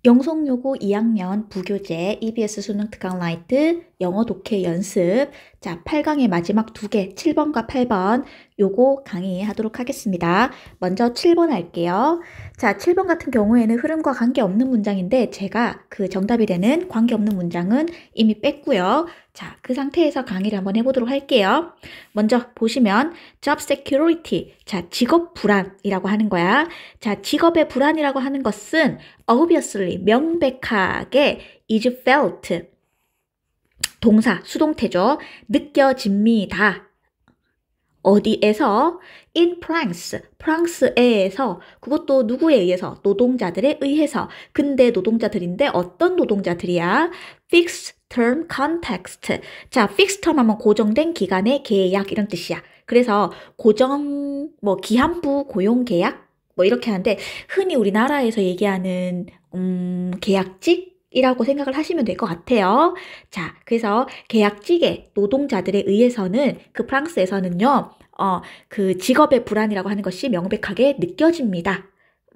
영성여고 2학년 부교재 EBS 수능 특강 라이트 영어 독해 연습. 자, 8강의 마지막 두 개, 7번과 8번 요거 강의하도록 하겠습니다. 먼저 7번 할게요. 자, 7번 같은 경우에는 흐름과 관계없는 문장인데 제가 그 정답이 되는 관계없는 문장은 이미 뺐고요. 자, 그 상태에서 강의를 한번 해보도록 할게요. 먼저 보시면 job security, 자, 직업 불안이라고 하는 거야. 자, 직업의 불안이라고 하는 것은 obviously, 명백하게 is felt, 동사, 수동태죠. 느껴집니다. 어디에서? in France, 프랑스에서. 그것도 누구에 의해서? 노동자들에 의해서. 근데 노동자들인데 어떤 노동자들이야? fixed term context. 자, fixed term 하면 고정된 기간의 계약 이런 뜻이야. 그래서 고정, 기한부 고용 계약? 이렇게 하는데 흔히 우리나라에서 얘기하는 계약직이라고 생각을 하시면 될 것 같아요. 자, 그래서 계약직의 노동자들에 의해서는 그 프랑스에서는요, 그 직업의 불안이라고 하는 것이 명백하게 느껴집니다.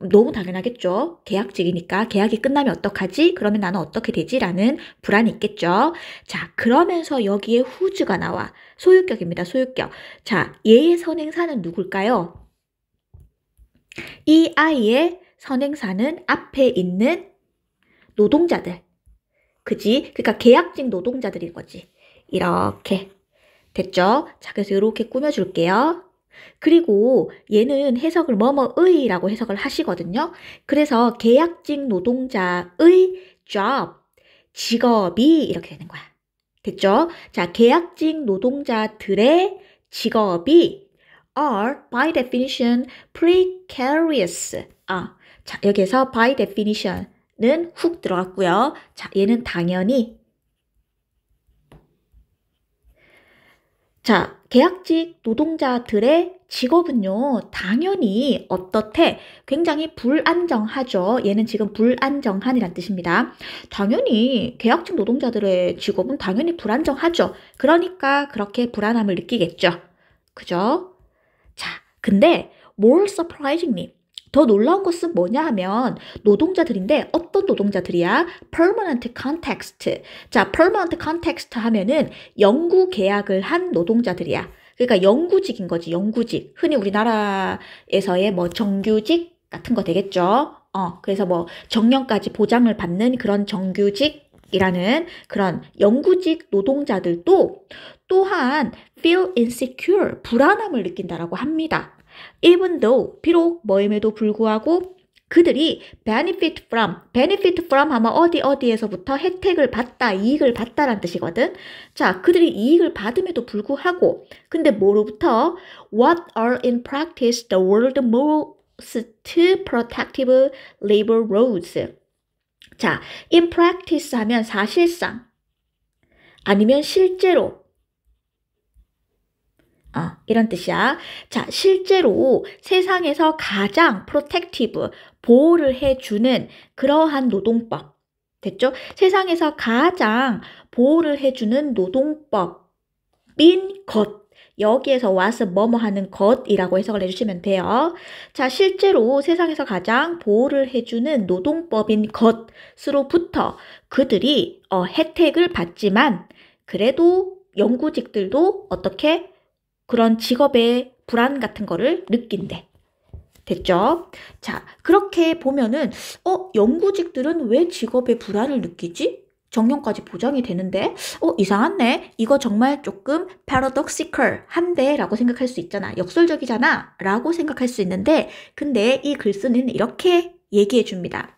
너무 당연하겠죠. 계약직이니까 계약이 끝나면 어떡하지? 그러면 나는 어떻게 되지? 라는 불안이 있겠죠. 자, 그러면서 여기에 whose가 나와. 소유격입니다. 소유격. 자, 얘의 선행사는 누굴까요? 이 아이의 선행사는 앞에 있는 노동자들. 그지? 그러니까 계약직 노동자들인 거지. 이렇게. 됐죠? 자, 그래서 이렇게 꾸며줄게요. 그리고 얘는 해석을 뭐뭐의라고 해석을 하시거든요. 그래서 계약직 노동자의 job, 직업이 이렇게 되는 거야. 됐죠? 자, 계약직 노동자들의 직업이 are by definition precarious. 자, 여기에서 by definition은 훅 들어갔고요. 자, 얘는 당연히 자, 계약직 노동자들의 직업은요, 당연히 어떻대? 굉장히 불안정하죠. 얘는 지금 불안정한이란 뜻입니다. 당연히 계약직 노동자들의 직업은 당연히 불안정하죠. 그러니까 그렇게 불안함을 느끼겠죠. 그죠? 자, 근데 more surprisingly, 더 놀라운 것은 뭐냐 하면 노동자들인데 어떤 노동자들이야? permanent context. 자, permanent context 하면은 영구 계약을 한 노동자들이야. 그러니까 영구직인 거지, 영구직. 흔히 우리나라에서의 정규직 같은 거 되겠죠. 그래서 정년까지 보장을 받는 그런 정규직이라는 그런 영구직 노동자들도 또한 feel insecure, 불안함을 느낀다라고 합니다. Even though, 비록 뭐임에도 불구하고 그들이 benefit from 하면 어디에서부터 혜택을 받다, 이익을 받다라는 뜻이거든. 자, 그들이 이익을 받음에도 불구하고 근데 뭐로부터? What are in practice the world's most protective labor laws. 자, in practice 하면 사실상 아니면 실제로 이런 뜻이야. 자, 실제로 세상에서 가장 protective, 보호를 해주는 그러한 노동법. 됐죠? 세상에서 가장 보호를 해주는 노동법인 것. 여기에서 와서 뭐뭐 하는 것이라고 해석을 해주시면 돼요. 자, 실제로 세상에서 가장 보호를 해주는 노동법인 것으로부터 그들이 혜택을 받지만 그래도 영구직들도 어떻게 그런 직업의 불안 같은 거를 느낀대. 됐죠? 자, 그렇게 보면은 영구직들은 왜 직업의 불안을 느끼지? 정년까지 보장이 되는데 이상하네. 이거 정말 조금 paradoxical 한데 라고 생각할 수 있잖아. 역설적이잖아 라고 생각할 수 있는데 근데 이 글쓰는 이렇게 얘기해 줍니다.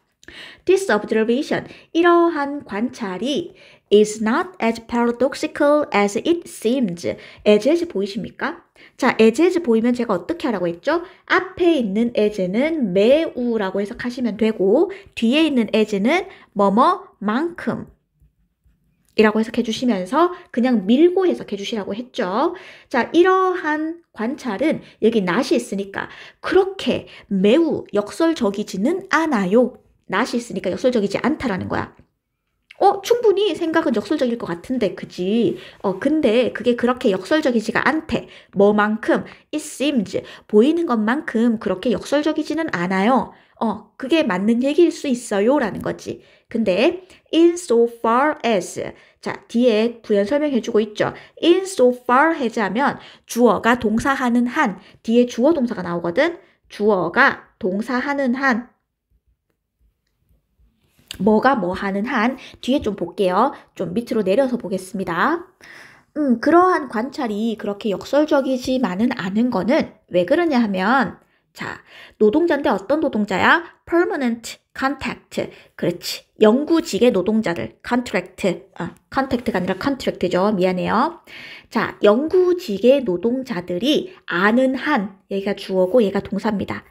This observation, 이러한 관찰이 is not as paradoxical as it seems. as 보이십니까? 자, as 보이면 제가 어떻게 하라고 했죠? 앞에 있는 as는 매우라고 해석하시면 되고 뒤에 있는 as는 뭐뭐만큼 이라고 해석해 주시면서 그냥 밀고 해석해 주시라고 했죠. 자, 이러한 관찰은 여기 not이 있으니까 그렇게 매우 역설적이지는 않아요. not이 있으니까 역설적이지 않다라는 거야. 충분히 생각은 역설적일 것 같은데, 그지? 근데 그게 그렇게 역설적이지가 않대. 뭐만큼? It seems. 보이는 것만큼 그렇게 역설적이지는 않아요. 그게 맞는 얘기일 수 있어요 라는 거지. 근데 in so far as, 자, 뒤에 부연 설명해주고 있죠. in so far as 하면 주어가 동사하는 한, 뒤에 주어 동사가 나오거든. 주어가 동사하는 한, 뭐가 뭐 하는 한, 뒤에 좀 볼게요. 좀 밑으로 내려서 보겠습니다. 그러한 관찰이 그렇게 역설적이지만은 않은 거는 왜 그러냐 하면, 자, 노동자인데 어떤 노동자야? permanent contact. 그렇지. 영구직의 노동자들. contact가 아니라 contract죠. 미안해요. 자, 영구직의 노동자들이 아는 한, 얘가 주어고 얘가 동사입니다.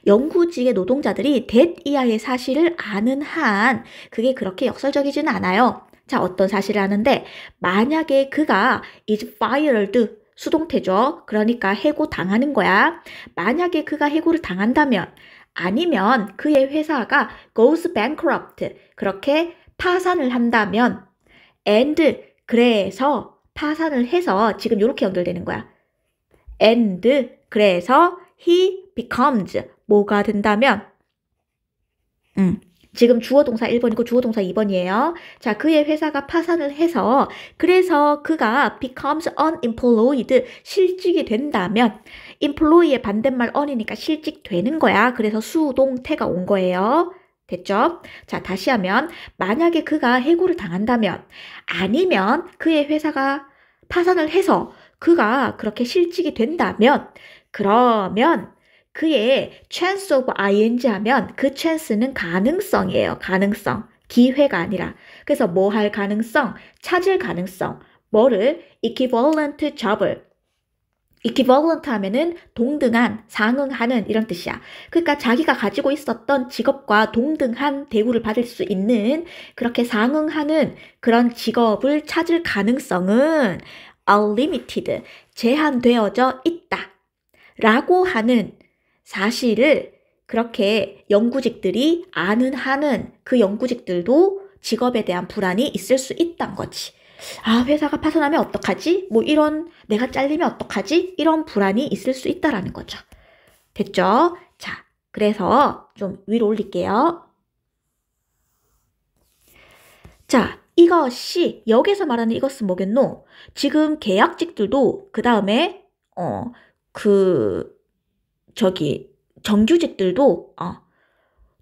영구직의 노동자들이 that 이하의 사실을 아는 한, 그게 그렇게 역설적이지는 않아요. 자, 어떤 사실을 아는데, 만약에 그가 is fired, 수동태죠. 그러니까 해고 당하는 거야. 만약에 그가 해고를 당한다면, 아니면 그의 회사가 goes bankrupt, 그렇게 파산을 한다면, and, 그래서 파산을 해서 지금 이렇게 연결되는 거야. and, 그래서 he becomes, 뭐가 된다면, 지금 주어 동사 1번이고 주어 동사 2번이에요. 자, 그의 회사가 파산을 해서 그래서 그가 becomes unemployed, 실직이 된다면 employee의 반대말 on이니까 실직되는 거야. 그래서 수동태가 온 거예요. 됐죠? 자, 다시 하면 만약에 그가 해고를 당한다면 아니면 그의 회사가 파산을 해서 그가 그렇게 실직이 된다면 그러면 그의 chance of ing 하면 그 chance는 가능성이에요. 가능성. 기회가 아니라. 그래서 뭐 할 가능성? 찾을 가능성. 뭐를? equivalent job을. equivalent 하면은 동등한, 상응하는 이런 뜻이야. 그러니까 자기가 가지고 있었던 직업과 동등한 대우를 받을 수 있는 그렇게 상응하는 그런 직업을 찾을 가능성은 unlimited, 제한되어져 있다. 라고 하는 사실을 그렇게 영구직들이 아는 한은 그 영구직들도 직업에 대한 불안이 있을 수 있다는 거지. 아, 회사가 파산하면 어떡하지? 뭐 이런, 내가 잘리면 어떡하지? 이런 불안이 있을 수 있다라는 거죠. 됐죠? 자, 그래서 좀 위로 올릴게요. 자, 이것이, 여기서 말하는 이것은 뭐겠노? 지금 계약직들도 그 다음에 정규직들도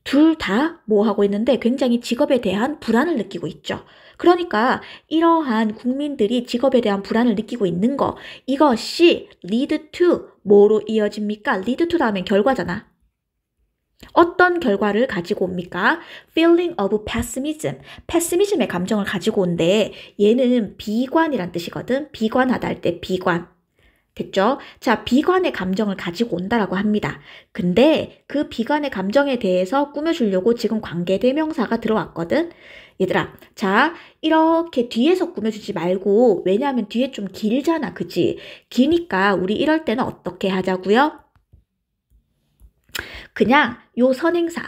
둘 다 뭐 하고 있는데 굉장히 직업에 대한 불안을 느끼고 있죠. 그러니까 이러한 국민들이 직업에 대한 불안을 느끼고 있는 거, 이것이 lead to 뭐로 이어집니까? lead to 다음엔 결과잖아. 어떤 결과를 가지고 옵니까? feeling of pessimism. pessimism의 감정을 가지고 온데 얘는 비관이란 뜻이거든. 비관하다 할 때 비관. 됐죠? 자, 비관의 감정을 가지고 온다라고 합니다. 근데 그 비관의 감정에 대해서 꾸며주려고 지금 관계대명사가 들어왔거든? 얘들아, 자, 이렇게 뒤에서 꾸며주지 말고, 왜냐하면 뒤에 좀 길잖아, 그치? 기니까 우리 이럴 때는 어떻게 하자고요? 그냥 요 선행사,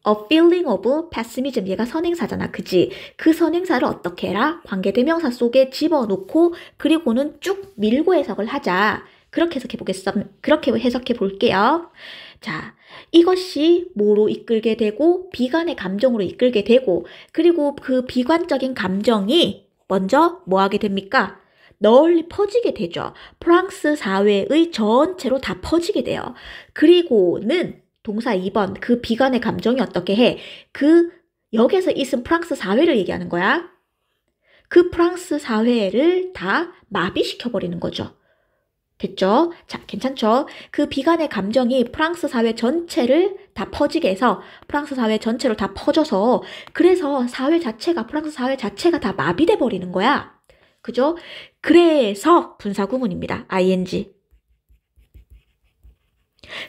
a feeling of pessimism, 얘가 선행사잖아, 그치? 그 선행사를 어떻게 해라? 관계대명사 속에 집어넣고 그리고는 쭉 밀고 해석을 하자. 그렇게 해석해 볼게요. 자, 이것이 뭐로 이끌게 되고 비관의 감정으로 이끌게 되고 그리고 그 비관적인 감정이 먼저 뭐 하게 됩니까? 널리 퍼지게 되죠. 프랑스 사회의 전체로 다 퍼지게 돼요. 그리고는 동사 2번, 그 비관의 감정이 어떻게 해? 여기서 있은 프랑스 사회를 얘기하는 거야. 그 프랑스 사회를 다 마비시켜버리는 거죠. 됐죠? 자, 괜찮죠? 그 비관의 감정이 프랑스 사회 전체를 다 퍼지게 해서 프랑스 사회 전체로 다 퍼져서 그래서 프랑스 사회 자체가 다 마비돼 버리는 거야. 그죠? 그래서 분사구문입니다. ing.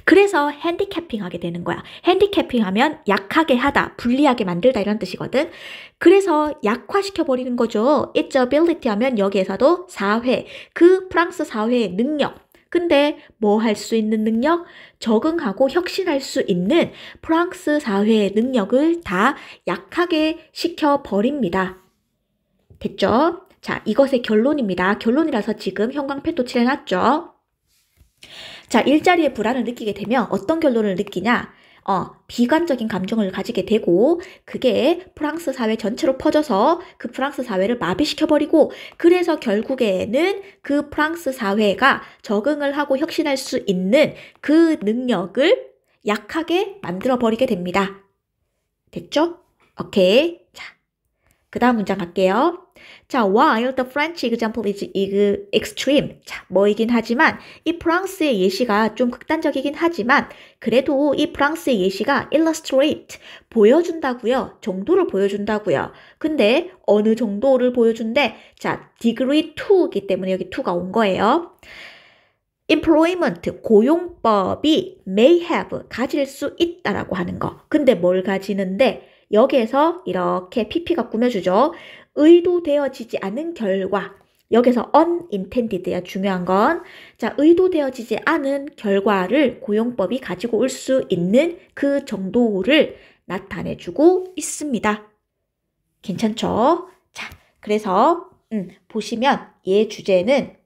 그래서 핸디캐핑 하게 되는 거야. 핸디캐핑 하면 약하게 하다, 불리하게 만들다 이런 뜻이거든. 그래서 약화시켜버리는 거죠. its ability 하면 여기에서도 사회, 그 프랑스 사회의 능력. 근데 뭐 할 수 있는 능력? 적응하고 혁신할 수 있는 프랑스 사회의 능력을 다 약하게 시켜버립니다. 됐죠? 자, 이것의 결론입니다. 결론이라서 지금 형광펜도 칠해놨죠. 자, 일자리에 불안을 느끼게 되면 어떤 결론을 느끼냐? 비관적인 감정을 가지게 되고 그게 프랑스 사회 전체로 퍼져서 그 프랑스 사회를 마비시켜버리고 그래서 결국에는 그 프랑스 사회가 적응을 하고 혁신할 수 있는 그 능력을 약하게 만들어버리게 됩니다. 됐죠? 오케이. 자, 그 다음 문장 갈게요. 자, while the French example is extreme. 자, 뭐이긴 하지만 이 프랑스의 예시가 좀 극단적이긴 하지만 그래도 이 프랑스의 예시가 illustrate, 보여준다고요. 정도를 보여준다고요. 근데 어느 정도를 보여준대? 자, degree 2이기 때문에 여기 2가 온 거예요. employment, 고용법이 may have, 가질 수 있다라고 하는 거. 근데 뭘 가지는데 여기에서 이렇게 PP가 꾸며주죠. 의도되어지지 않은 결과. 여기서 unintended야 중요한 건. 자, 의도되어지지 않은 결과를 고용법이 가지고 올 수 있는 그 정도를 나타내주고 있습니다. 괜찮죠? 자, 그래서 보시면 얘 주제는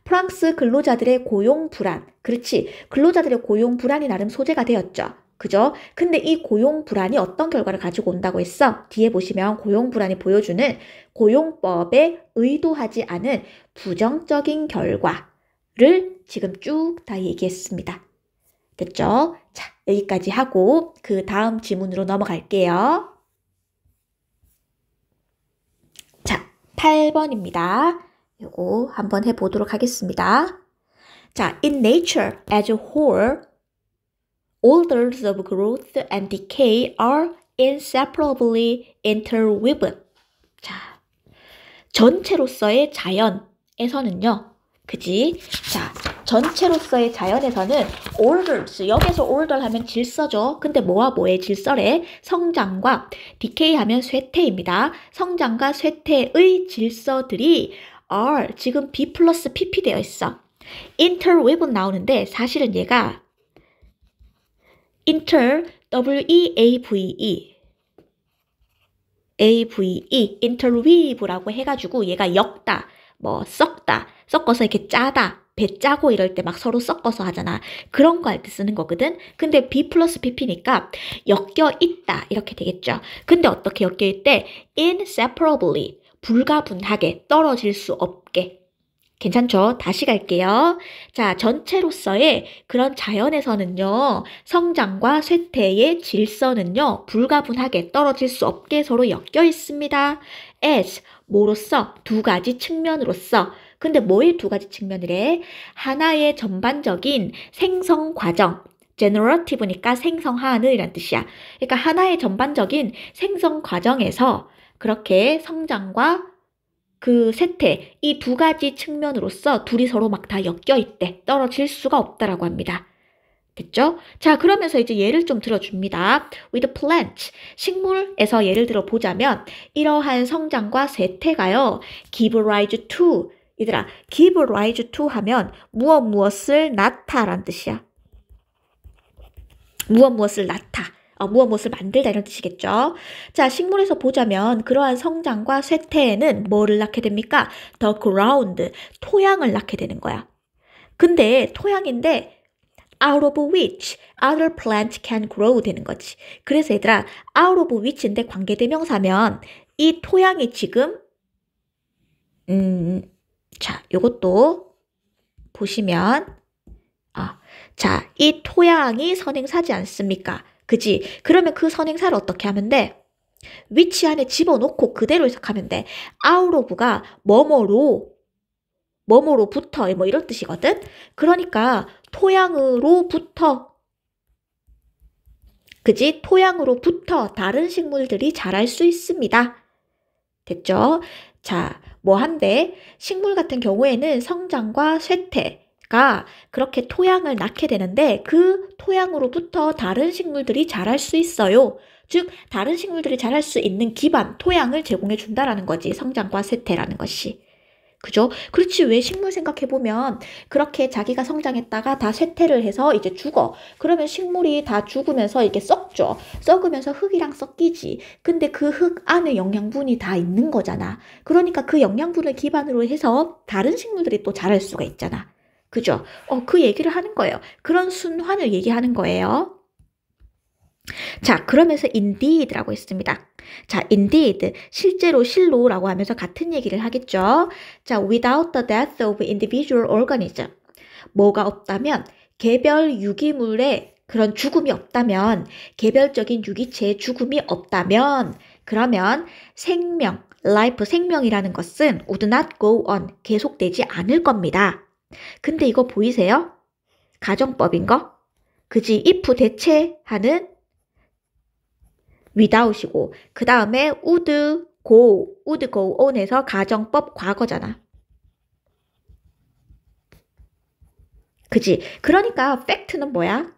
프랑스 근로자들의 고용 불안. 그렇지. 근로자들의 고용 불안이 나름 소재가 되었죠. 그죠? 근데 이 고용 불안이 어떤 결과를 가지고 온다고 했어? 뒤에 보시면 고용 불안이 보여주는 고용법에 의도하지 않은 부정적인 결과를 지금 쭉 다 얘기했습니다. 됐죠? 자, 여기까지 하고 그 다음 지문으로 넘어갈게요. 자, 8번입니다. 요거 한번 해보도록 하겠습니다. 자, in nature as a whole, orders of growth and decay are inseparably interwoven. 자, 전체로서의 자연에서는요. 그지? 자, 전체로서의 자연에서는 orders, 여기서 order 하면 질서죠. 근데 뭐와 뭐의 질서래? 성장과 decay 하면 쇠퇴입니다. 성장과 쇠퇴의 질서들이 are, 지금 B 플러스 PP 되어 있어. interweave 나오는데 사실은 얘가 W-E-A-V-E interweave라고 해가지고 얘가 엮다, 뭐 섞다, 섞어서 이렇게 짜다, 배 짜고 이럴 때 막 서로 섞어서 하잖아. 그런 거 할 때 쓰는 거거든. 근데 B 플러스 PP니까 엮여 있다 이렇게 되겠죠. 근데 어떻게 엮여 있대? inseparably, 불가분하게, 떨어질 수 없게. 괜찮죠? 다시 갈게요. 자, 전체로서의 그런 자연에서는요, 성장과 쇠퇴의 질서는요, 불가분하게 떨어질 수 없게 서로 엮여 있습니다. as, 뭐로써? 두 가지 측면으로서. 근데 뭐의 두 가지 측면이래? 하나의 전반적인 생성 과정. generative니까 생성하는 이란 뜻이야. 그러니까 하나의 전반적인 생성 과정에서 그렇게 성장과 그 쇠퇴, 이 두 가지 측면으로서 둘이 서로 막 다 엮여 있대. 떨어질 수가 없다라고 합니다. 됐죠? 자, 그러면서 이제 예를 좀 들어줍니다. With plant, 식물에서 예를 들어 보자면 이러한 성장과 쇠퇴가요. give rise to, 얘들아, give rise to 하면 무엇을 낳다라는 뜻이야. 무엇을 낳다. 무엇을 만들다 이런 뜻이겠죠. 자, 식물에서 보자면 그러한 성장과 쇠퇴에는 뭐를 낳게 됩니까? The ground, 토양을 낳게 되는 거야. 근데 토양인데 out of which other plant can grow 되는 거지. 그래서 얘들아, out of which인데 관계대명사면 이 토양이 지금 자, 요것도 보시면 자, 이 토양이 선행사지 않습니까? 그지? 그러면 그 선행사를 어떻게 하면 돼? which 안에 집어넣고 그대로 해석하면 돼. out of가 뭐뭐로부터 뭐 이런 뜻이거든? 그러니까 토양으로부터, 그지? 토양으로부터 다른 식물들이 자랄 수 있습니다. 됐죠? 자, 뭐 한데 식물 같은 경우에는 성장과 쇠퇴가 그렇게 토양을 낳게 되는데 그 토양으로부터 다른 식물들이 자랄 수 있어요. 즉 다른 식물들이 자랄 수 있는 기반, 토양을 제공해 준다라는 거지. 성장과 쇠퇴라는 것이. 그죠? 그렇지. 왜 식물 생각해보면 그렇게 자기가 성장했다가 다 쇠퇴를 해서 이제 죽어. 그러면 식물이 다 죽으면서 이게 썩죠. 썩으면서 흙이랑 섞이지. 근데 그 흙 안에 영양분이 다 있는 거잖아. 그러니까 그 영양분을 기반으로 해서 다른 식물들이 또 자랄 수가 있잖아. 그죠? 그 얘기를 하는 거예요. 그런 순환을 얘기하는 거예요. 자, 그러면서 indeed라고 했습니다. 자, indeed, 실제로 실로라고 하면서 같은 얘기를 하겠죠. 자, without the death of individual organism. 뭐가 없다면 개별 유기물의 그런 죽음이 없다면, 개별적인 유기체의 죽음이 없다면, 그러면 생명, life, 생명이라는 것은 would not go on, 계속되지 않을 겁니다. 근데 이거 보이세요? 가정법인 거? 그지? if 대체하는 without이고, 그 다음에 would go on에서 가정법 과거잖아. 그지? 그러니까 팩트는 뭐야?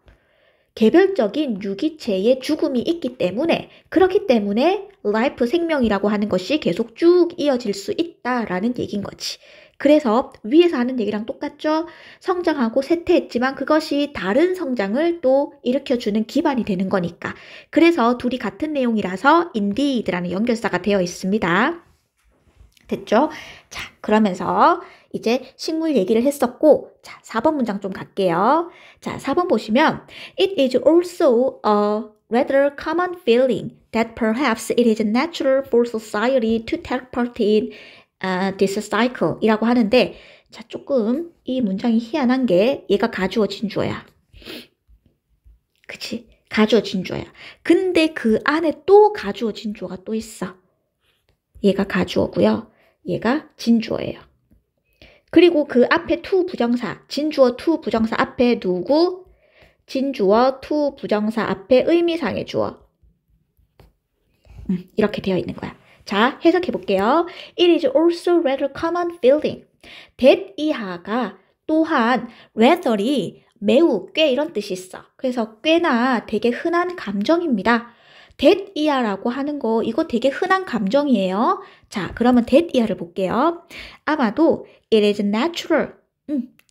개별적인 유기체의 죽음이 있기 때문에, 그렇기 때문에 life, 생명이라고 하는 것이 계속 쭉 이어질 수 있다라는 얘기인 거지. 그래서 위에서 하는 얘기랑 똑같죠? 성장하고 쇠퇴했지만 그것이 다른 성장을 또 일으켜주는 기반이 되는 거니까. 그래서 둘이 같은 내용이라서 indeed라는 연결사가 되어 있습니다. 됐죠? 자, 그러면서 이제 식물 얘기를 했었고, 자, 4번 문장 좀 갈게요. 자, 4번 보시면 It is also a rather common feeling that perhaps it is natural for society to take part in this cycle 이라고 하는데, 자, 조금 이 문장이 희한한 게 얘가 가주어 진주어야. 그치? 가주어 진주어야. 근데 그 안에 또 가주어 진주어가 또 있어. 얘가 가주어고요. 얘가 진주어예요. 그리고 그 앞에 to 부정사, 진주어 to 부정사 앞에 누구? 진주어 to 부정사 앞에 의미상의 주어. 이렇게 되어 있는 거야. 자, 해석해 볼게요. It is also rather common feeling. that 이하가 또한 rather이 매우, 꽤 이런 뜻이 있어. 그래서 꽤나 되게 흔한 감정입니다. that 이하라고 하는 거 이거 되게 흔한 감정이에요. 자, 그러면 that 이하를 볼게요. 아마도 it is natural.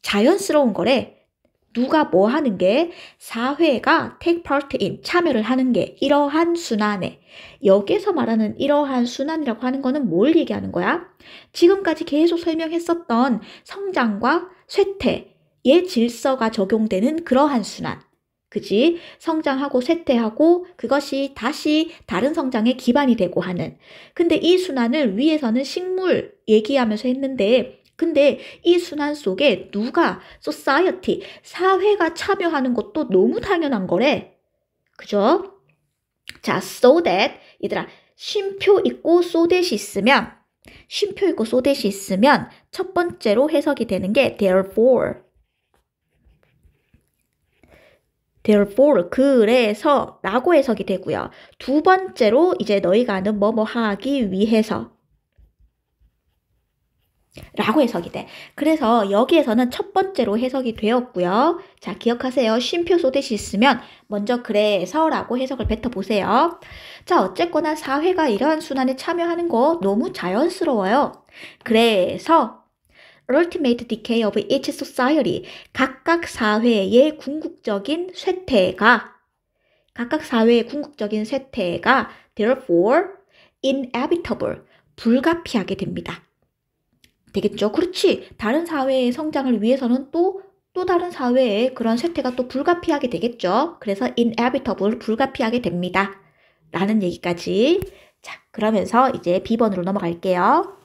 자연스러운 거래. 누가 뭐 하는 게 사회가 take part in, 참여를 하는 게 이러한 순환에. 여기서 말하는 이러한 순환이라고 하는 거는 뭘 얘기하는 거야? 지금까지 계속 설명했었던 성장과 쇠퇴의 질서가 적용되는 그러한 순환. 그지? 성장하고 쇠퇴하고 그것이 다시 다른 성장의 기반이 되고 하는. 근데 이 순환을 위에서는 식물 얘기하면서 했는데, 근데 이 순환 속에 누가 society, 사회가 참여하는 것도 너무 당연한 거래. 그죠? 자, so that, 얘들아, 쉼표 있고 so that이 있으면, 쉼표 있고 so that이 있으면 첫 번째로 해석이 되는 게 therefore, 그래서 라고 해석이 되고요. 두 번째로 이제 너희가 아는 뭐뭐 하기 위해서 라고 해석이 돼. 그래서 여기에서는 첫 번째로 해석이 되었고요. 자, 기억하세요. 쉼표 소댓이 있으면 먼저 그래서 라고 해석을 뱉어보세요. 자, 어쨌거나 사회가 이러한 순환에 참여하는 거 너무 자연스러워요. 그래서 ultimate decay of each society, 각각 사회의 궁극적인 쇠퇴가 therefore inevitable, 불가피하게 됩니다. 되겠죠? 그렇지. 다른 사회의 성장을 위해서는 또 다른 사회의 그런 쇠퇴가 또 불가피하게 되겠죠. 그래서 inevitable, 불가피하게 됩니다. 라는 얘기까지. 자, 그러면서 이제 B번으로 넘어갈게요.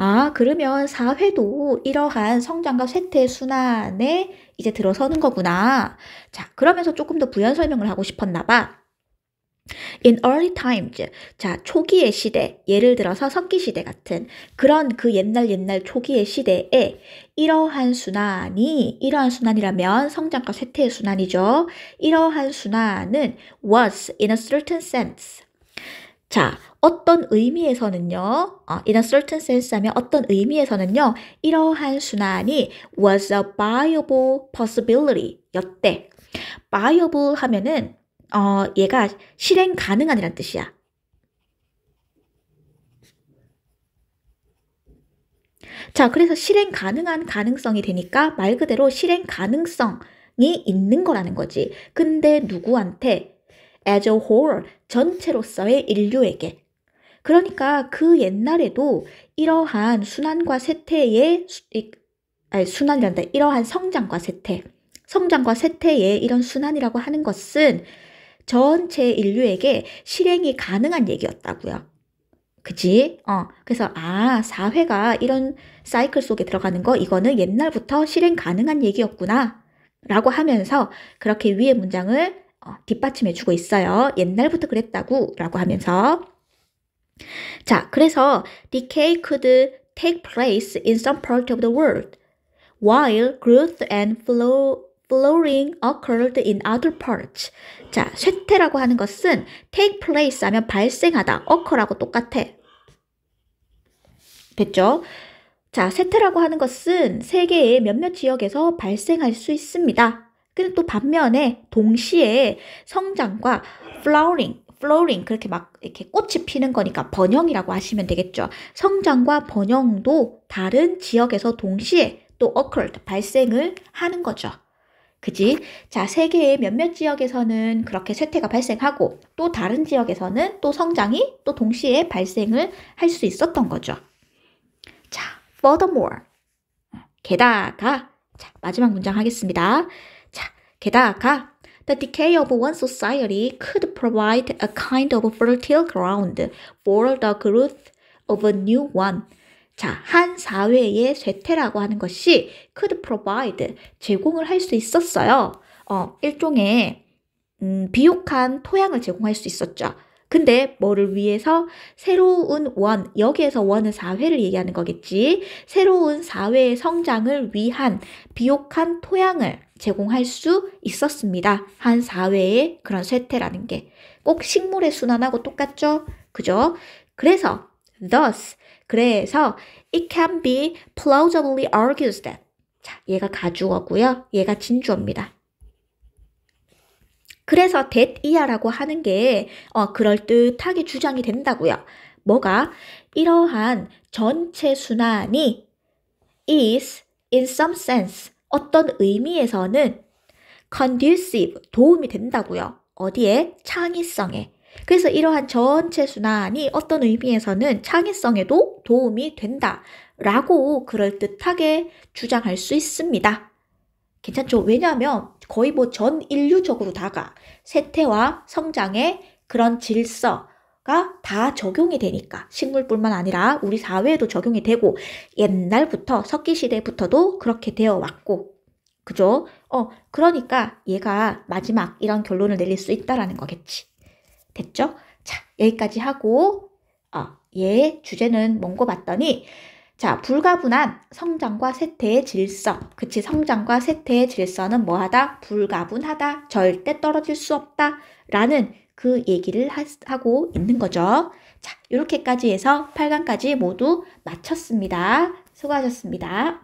아, 그러면 사회도 이러한 성장과 쇠퇴의 순환에 이제 들어서는 거구나. 자, 그러면서 조금 더 부연 설명을 하고 싶었나 봐. In early times, 자, 초기의 시대, 예를 들어서 석기시대 같은 그런 그 옛날 초기의 시대에 이러한 순환이라면 성장과 쇠퇴의 순환이죠. 이러한 순환은 was in a certain sense. 자, 어떤 의미에서는요, in a certain sense 하면 어떤 의미에서는요, 이러한 순환이 was a viable possibility 였대. viable 하면은 얘가 실행 가능한이란 뜻이야. 자, 그래서 실행 가능한 가능성이 되니까 말 그대로 실행 가능성이 있는 거라는 거지. 근데 누구한테? as a whole, 전체로서의 인류에게. 그러니까 그 옛날에도 이러한 순환과 쇠퇴의, 순환이란다. 이러한 성장과 쇠퇴. 성장과 쇠퇴의 이런 순환이라고 하는 것은 전체 인류에게 실행이 가능한 얘기였다고요. 그치? 그래서 사회가 이런 사이클 속에 들어가는 거 이거는 옛날부터 실행 가능한 얘기였구나 라고 하면서 그렇게 위의 문장을 뒷받침해 주고 있어요. 옛날부터 그랬다고 라고 하면서 자, 그래서 decay could take place in some part of the world while growth and flowering occurred in other parts. 자, 쇠퇴라고 하는 것은 take place 하면 발생하다, occur하고 똑같아. 됐죠? 자, 쇠퇴라고 하는 것은 세계의 몇몇 지역에서 발생할 수 있습니다. 근데 또 반면에 동시에 성장과 flowering 그렇게 막 이렇게 꽃이 피는 거니까 번영이라고 하시면 되겠죠. 성장과 번영도 다른 지역에서 동시에 또 occurred, 발생을 하는 거죠. 그지? 자, 세계의 몇몇 지역에서는 그렇게 쇠퇴가 발생하고 또 다른 지역에서는 또 성장이 또 동시에 발생을 할 수 있었던 거죠. 자, furthermore. 게다가, 자, 마지막 문장 하겠습니다. 자, 게다가 the decay of one society could provide a kind of fertile ground for the growth of a new one. 자, 한 사회의 쇠퇴라고 하는 것이 could provide, 제공을 할 수 있었어요. 일종의 비옥한 토양을 제공할 수 있었죠. 근데 뭐를 위해서? 새로운 원, 여기에서 원은 사회를 얘기하는 거겠지. 새로운 사회의 성장을 위한 비옥한 토양을 제공할 수 있었습니다. 한 사회의 그런 쇠퇴라는 게. 꼭 식물의 순환하고 똑같죠? 그죠? 그래서 그래서 it can be plausibly argued that. 자, 얘가 가주어고요. 얘가 진주어입니다. 그래서 that 이하라고 하는 게 그럴듯하게 주장이 된다고요. 뭐가? 이러한 전체 순환이 is in some sense, 어떤 의미에서는 conducive, 도움이 된다고요. 어디에? 창의성에. 그래서 이러한 전체 순환이 어떤 의미에서는 창의성에도 도움이 된다라고 그럴듯하게 주장할 수 있습니다. 괜찮죠? 왜냐하면 거의 뭐 전 인류적으로 다가 쇠퇴와 성장의 그런 질서가 다 적용이 되니까 식물뿐만 아니라 우리 사회에도 적용이 되고 옛날부터 석기시대부터도 그렇게 되어 왔고 그죠? 그러니까 얘가 마지막 이런 결론을 내릴 수 있다라는 거겠지. 됐죠? 자, 여기까지 하고 얘 주제는 뭔고 봤더니 자, 불가분한 성장과 쇠퇴의 질서. 그치, 성장과 쇠퇴의 질서는 뭐하다? 불가분하다. 절대 떨어질 수 없다. 라는 그 얘기를 하고 있는 거죠. 자, 이렇게까지 해서 8강까지 모두 마쳤습니다. 수고하셨습니다.